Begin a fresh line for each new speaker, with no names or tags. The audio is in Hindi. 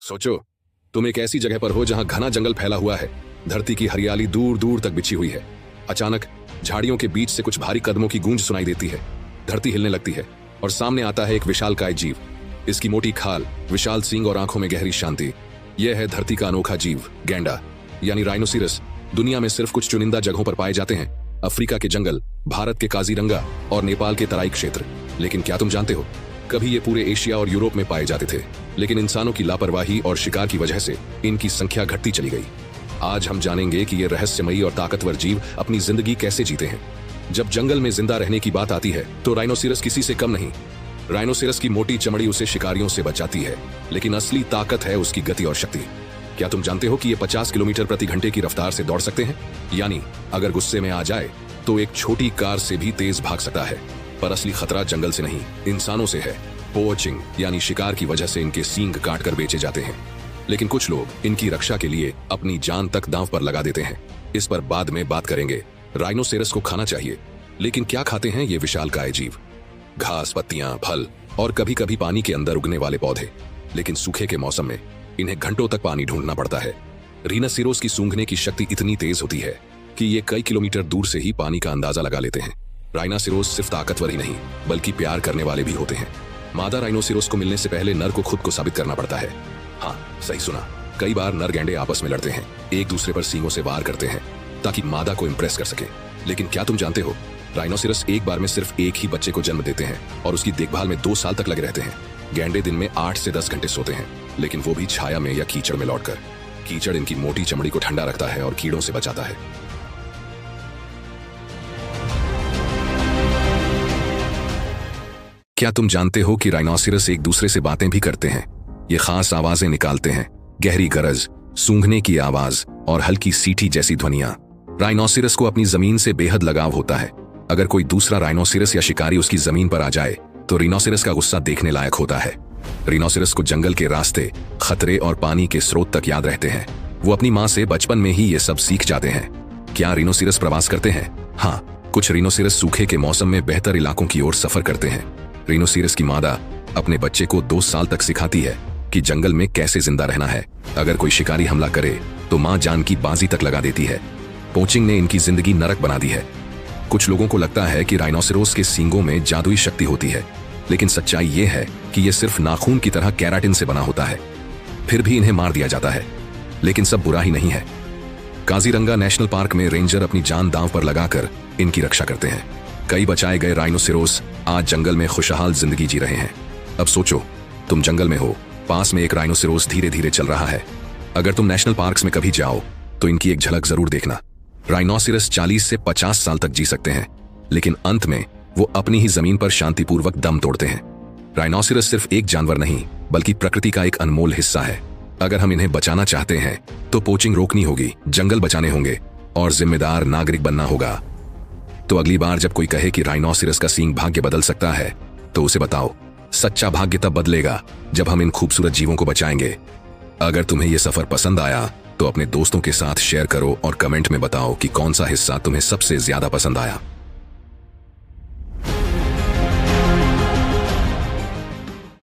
सोचो, तुम एक ऐसी जगह पर हो जहां घना जंगल फैला हुआ है, धरती की हरियाली दूर दूर तक बिछी हुई है। अचानक झाड़ियों के बीच से कुछ भारी कदमों की गूंज सुनाई देती है। धरती हिलने लगती है और सामने आता है एक विशालकाय जीव। इसकी मोटी खाल, विशाल सींग और आंखों में गहरी शांति। यह है धरती का अनोखा जीव, गैंडा यानी राइनोसिरस। दुनिया में सिर्फ कुछ चुनिंदा जगहों पर पाए जाते हैं, अफ्रीका के जंगल, भारत के काजीरंगा और नेपाल के तराई क्षेत्र। लेकिन क्या तुम जानते हो, कभी ये पूरे एशिया और यूरोप में पाए जाते थे, लेकिन इंसानों की लापरवाही और शिकार की वजह से इनकी संख्या घटती चली गई। आज हम जानेंगे कि ये रहस्यमयी और ताकतवर जीव अपनी जिंदगी कैसे जीते हैं। जब जंगल में जिंदा रहने की बात आती है तो राइनोसिरस किसी से कम नहीं। राइनोसिरस की मोटी चमड़ी उसे शिकारियों से बचाती है, लेकिन असली ताकत है उसकी गति और शक्ति। क्या तुम जानते हो कि ये 50 किलोमीटर प्रति घंटे की रफ्तार से दौड़ सकते हैं? यानी अगर गुस्से में आ जाए तो एक छोटी कार से भी तेज भाग सकता है। पर असली खतरा जंगल से नहीं, इंसानों से है। पोचिंग यानी शिकार की वजह से इनके सींग काटकर बेचे जाते हैं, लेकिन कुछ लोग इनकी रक्षा के लिए अपनी जान तक दांव पर लगा देते हैं। इस पर बाद में बात करेंगे। राइनोसेरस को खाना चाहिए, लेकिन क्या खाते हैं ये विशालकाय जीव? घास, पत्तियां, फल और कभी कभी पानी के अंदर उगने वाले पौधे। लेकिन सूखे के मौसम में इन्हें घंटों तक पानी ढूंढना पड़ता है। राइनोसेरस की सूंघने की शक्ति इतनी तेज होती है कि ये कई किलोमीटर दूर से ही पानी का अंदाजा लगा लेते हैं। राइनोसेरस सिर्फ ताकतवर ही नहीं, बल्कि प्यार करने वाले भी होते हैं। मादा राइनोसेरस को मिलने से पहले नर को खुद को साबित करना पड़ता है। हाँ, सही सुना। कई बार नर गैंडे आपस में लड़ते हैं, एक दूसरे पर सींगों से वार करते हैं ताकि मादा को इंप्रेस कर सके। लेकिन क्या तुम जानते हो, राइनोसेरस एक बार में सिर्फ एक ही बच्चे को जन्म देते हैं और उसकी देखभाल में 2 साल तक लगे रहते हैं। गैंडे दिन में 8 से 10 घंटे सोते हैं, लेकिन वो भी छाया में या कीचड़ में लौटकर। कीचड़ इनकी मोटी चमड़ी को ठंडा रखता है और कीड़ों से बचाता है। क्या तुम जानते हो कि राइनोसेरस एक दूसरे से बातें भी करते हैं? ये खास आवाजें निकालते हैं, गहरी गरज, सूंघने की आवाज और हल्की सीटी जैसी ध्वनियां। राइनोसेरस को अपनी जमीन से बेहद लगाव होता है। अगर कोई दूसरा राइनोसेरस या शिकारी उसकी जमीन पर आ जाए तो राइनोसेरस का गुस्सा देखने लायक होता है। राइनोसेरस को जंगल के रास्ते, खतरे और पानी के स्रोत तक याद रहते हैं। वो अपनी माँ से बचपन में ही ये सब सीख जाते हैं। क्या राइनोसेरस प्रवास करते हैं? हाँ, कुछ राइनोसेरस सूखे के मौसम में बेहतर इलाकों की ओर सफर करते हैं। राइनोसेरस की मादा अपने बच्चे को 2 साल तक सिखाती है कि जंगल में कैसे जिंदा रहना है। अगर कोई शिकारी हमला करे तो मां जान की बाजी तक लगा देती है। पोचिंग ने इनकी जिंदगी नरक बना दी है। कुछ लोगों को लगता है कि राइनोसेरस के सींगों में जादुई शक्ति होती है, लेकिन सच्चाई ये है कि यह सिर्फ नाखून की तरह केराटिन से बना होता है। फिर भी इन्हें मार दिया जाता है, लेकिन सब बुरा ही नहीं है। काजीरंगा नेशनल पार्क में रेंजर अपनी जान दांव पर लगाकर इनकी रक्षा करते हैं। कई बचाए गए राइनोसेरस आज जंगल में खुशहाल जिंदगी जी रहे हैं। अब सोचो, तुम जंगल में हो, पास में एक राइनोसेरस धीरे धीरे चल रहा है। अगर तुम नेशनल पार्क्स में कभी जाओ तो इनकी एक झलक जरूर देखना। राइनोसेरस 40 से 50 साल तक जी सकते हैं, लेकिन अंत में वो अपनी ही जमीन पर शांतिपूर्वक दम तोड़ते हैं। राइनोसेरस सिर्फ एक जानवर नहीं, बल्कि प्रकृति का एक अनमोल हिस्सा है। अगर हम इन्हें बचाना चाहते हैं तो पोचिंग रोकनी होगी, जंगल बचाने होंगे और जिम्मेदार नागरिक बनना होगा। तो अगली बार जब कोई कहे कि राइनोसेरस का सींग भाग्य बदल सकता है, तो उसे बताओ, सच्चा भाग्य तब बदलेगा जब हम इन खूबसूरत जीवों को बचाएंगे। अगर तुम्हें यह सफर पसंद आया तो अपने दोस्तों के साथ शेयर करो और कमेंट में बताओ कि कौन सा हिस्सा तुम्हें सबसे ज्यादा पसंद आया।